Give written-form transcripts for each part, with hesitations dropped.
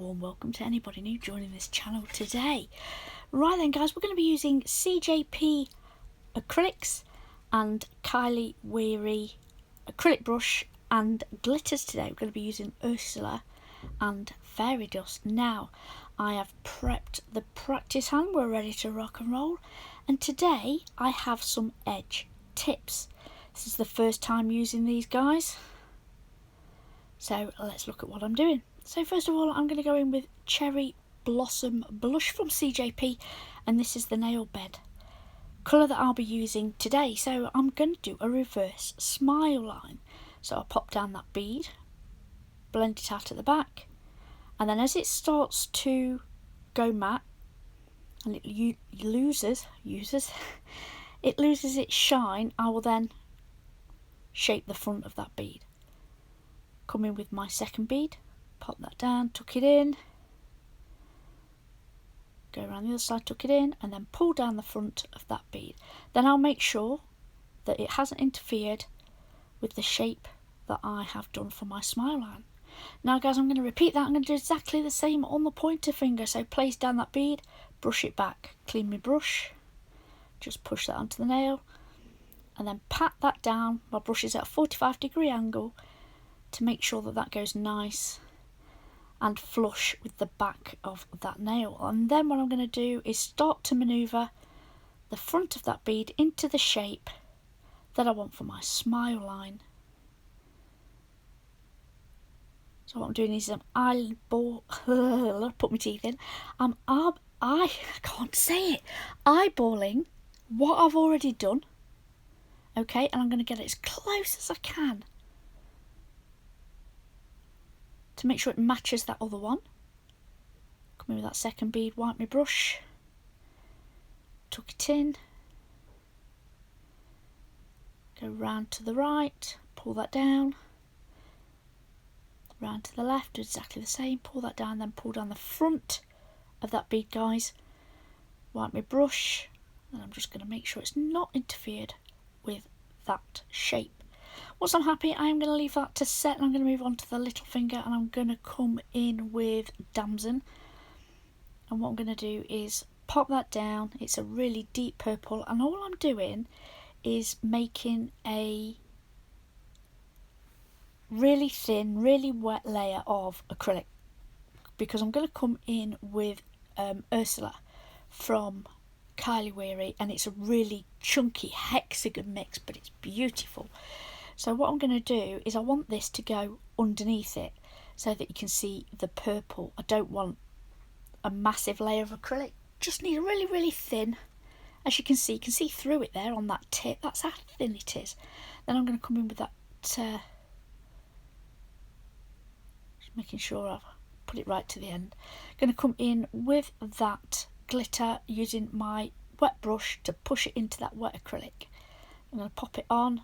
warm welcome to anybody new joining this channel today. Right then guys, we're going to be using CJP acrylics and Kylie Weary acrylic brush and glitters today. We're going to be using Ursula and fairy dust. Now I have prepped the practice hand, we're ready to rock and roll, and today I have some edge tips. This is the first time using these guys, so let's look at what I'm doing. So first of all, I'm going to go in with Cherry Blossom Blush from CJP, and this is the nail bed colour that I'll be using today. So I'm going to do a reverse smile line. So I'll pop down that bead, blend it out at the back, and then as it starts to go matte and it loses its shine, I will then shape the front of that bead. Come in with my second bead, pop that down, tuck it in, go around the other side, tuck it in, and then pull down the front of that bead. Then I'll make sure that it hasn't interfered with the shape that I have done for my smile line. Now guys, I'm going to repeat that. I'm going to do exactly the same on the pointer finger. So place down that bead, brush it back, clean my brush, just push that onto the nail, and then pat that down. My brush is at a 45-degree angle to make sure that that goes nice and flush with the back of that nail. And then what I'm going to do is start to manoeuvre the front of that bead into the shape that I want for my smile line. So what I'm doing is I put my teeth in. I can't say it. Eyeballing what I've already done. Okay, and I'm going to get it as close as I can to make sure it matches that other one. Come in with that second bead, wipe my brush, tuck it in, go round to the right, pull that down, round to the left, do exactly the same, pull that down, then pull down the front of that bead guys, wipe my brush, and I'm just going to make sure it's not interfered with that shape. Once I'm happy, I'm going to leave that to set, and I'm going to move on to the little finger, and I'm going to come in with Damson. And what I'm going to do is pop that down. It's a really deep purple, and all I'm doing is making a really thin, really wet layer of acrylic, because I'm going to come in with Ursula from Kylie Weary, and it's a really chunky hexagon mix, but it's beautiful. So what I'm going to do is I want this to go underneath it so that you can see the purple. I don't want a massive layer of acrylic, just need a really, really thin. As you can see through it there on that tip. That's how thin it is. Then I'm going to come in with that, just making sure I've put it right to the end. Going to come in with that glitter using my wet brush to push it into that wet acrylic. I'm going to pop it on.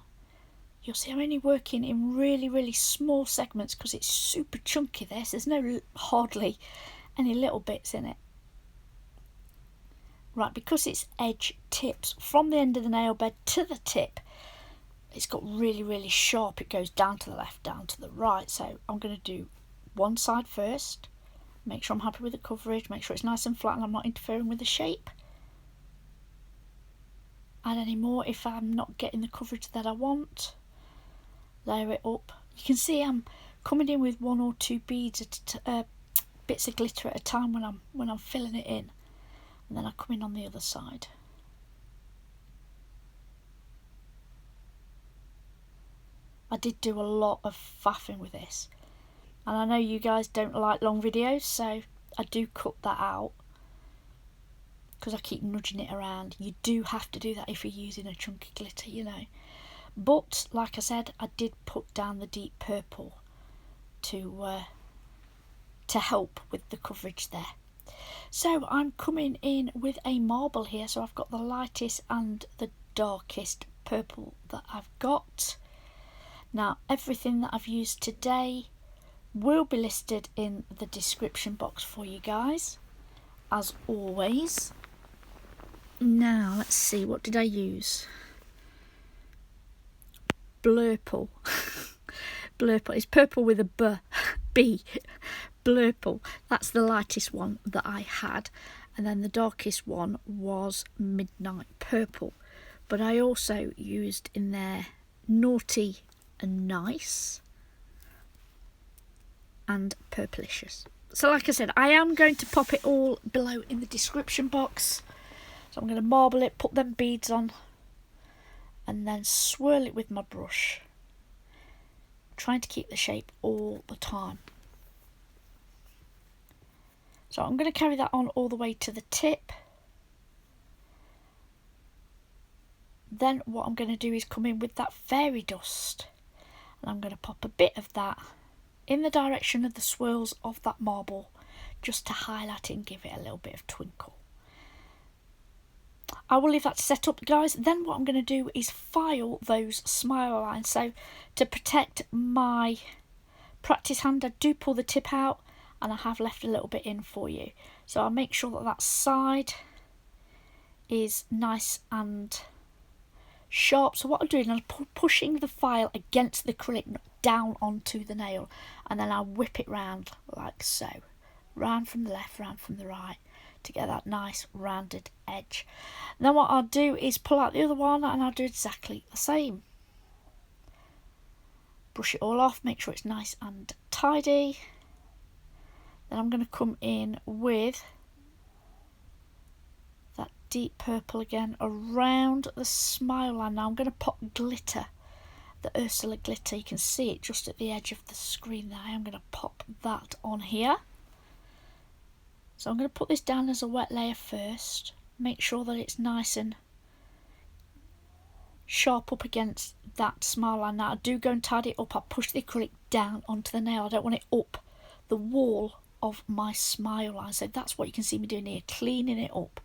You'll see I'm only working in really, really small segments because it's super chunky this. There's no hardly any little bits in it. Right, because it's edge tips from the end of the nail bed to the tip, it's got really, really sharp. It goes down to the left, down to the right. So I'm going to do one side first. Make sure I'm happy with the coverage. Make sure it's nice and flat and I'm not interfering with the shape. Add any more if I'm not getting the coverage that I want. Layer it up. You can see I'm coming in with one or two beads bits of glitter at a time when I'm filling it in, and then I come in on the other side. I did do a lot of faffing with this, and I know you guys don't like long videos, so I do cut that out because I keep nudging it around. You do have to do that if you're using a chunky glitter, you know. But like I said, I did put down the deep purple to help with the coverage there. So I'm coming in with a marble here. So I've got the lightest and the darkest purple that I've got. Now everything that I've used today will be listed in the description box for you guys, as always. Now let's see, what did I use? Blurple. Blurple. It's purple with a B. Blurple. That's the lightest one that I had, and then the darkest one was Midnight Purple. But I also used in there Naughty and Nice and Purplicious. So like I said, I am going to pop it all below in the description box. So I'm going to marble it, put them beads on, and then swirl it with my brush, trying to keep the shape all the time. So I'm going to carry that on all the way to the tip. Then what I'm going to do is come in with that fairy dust, and I'm going to pop a bit of that in the direction of the swirls of that marble, just to highlight it and give it a little bit of twinkle. I will leave that to set up, guys. Then what I'm going to do is file those smile lines. So to protect my practice hand, I do pull the tip out, and I have left a little bit in for you. So I'll make sure that that side is nice and sharp. So what I'm doing, I'm pushing the file against the acrylic down onto the nail, and then I'll whip it round like so, round from the left, round from the right, to get that nice rounded edge. And then what I'll do is pull out the other one, and I'll do exactly the same. Brush it all off, make sure it's nice and tidy. Then I'm going to come in with that deep purple again around the smile line. Now I'm going to pop glitter, the Ursula glitter. You can see it just at the edge of the screen there. I'm going to pop that on here. So I'm going to put this down as a wet layer first. Make sure that it's nice and sharp up against that smile line. Now I do go and tidy it up. I push the acrylic down onto the nail. I don't want it up the wall of my smile line. So that's what you can see me doing here, cleaning it up,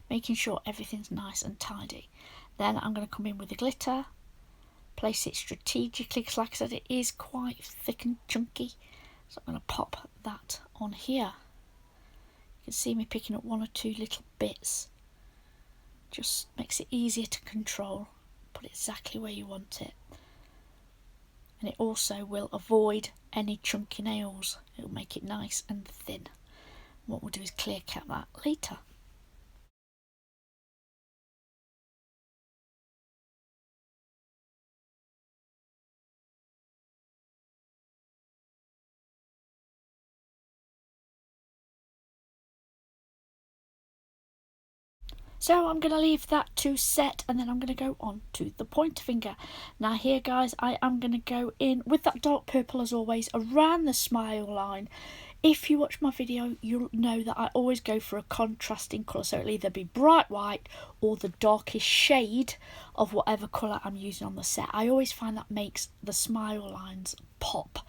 making sure everything's nice and tidy. Then I'm going to come in with the glitter, place it strategically, because like I said, it is quite thick and chunky. So I'm going to pop that on here. You can see me picking up one or two little bits. Just makes it easier to control. Put it exactly where you want it. And it also will avoid any chunky nails. It'll make it nice and thin. What we'll do is clear cap that later. So I'm going to leave that to set, and then I'm going to go on to the pointer finger. Now here, guys, I am going to go in with that dark purple as always around the smile line. If you watch my video, you'll know that I always go for a contrasting colour, so it'll either be bright white or the darkest shade of whatever colour I'm using on the set. I always find that makes the smile lines pop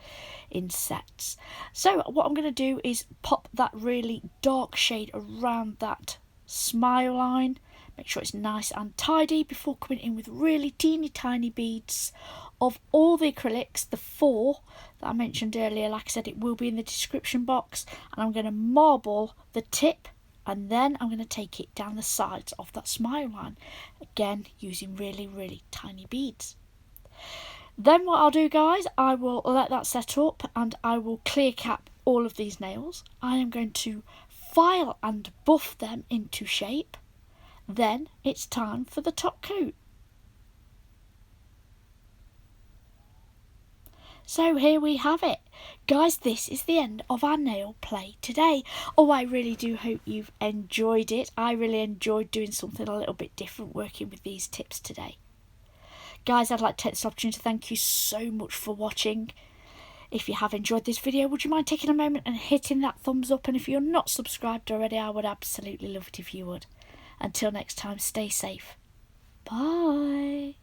in sets. So what I'm going to do is pop that really dark shade around that smile line, make sure it's nice and tidy before coming in with really teeny tiny beads of all the acrylics, the 4 that I mentioned earlier. Like I said, it will be in the description box, and I'm going to marble the tip, and then I'm going to take it down the sides of that smile line, again using really tiny beads. Then what I'll do, guys, I will let that set up, and I will clear cap all of these nails. I am going to file and buff them into shape. Then it's time for the top coat. So here we have it. Guys, this is the end of our nail play today. Oh, I really do hope you've enjoyed it. I really enjoyed doing something a little bit different, working with these tips today. Guys, I'd like to take this opportunity to thank you so much for watching. If you have enjoyed this video, would you mind taking a moment and hitting that thumbs up? And if you're not subscribed already, I would absolutely love it if you would. Until next time, stay safe. Bye.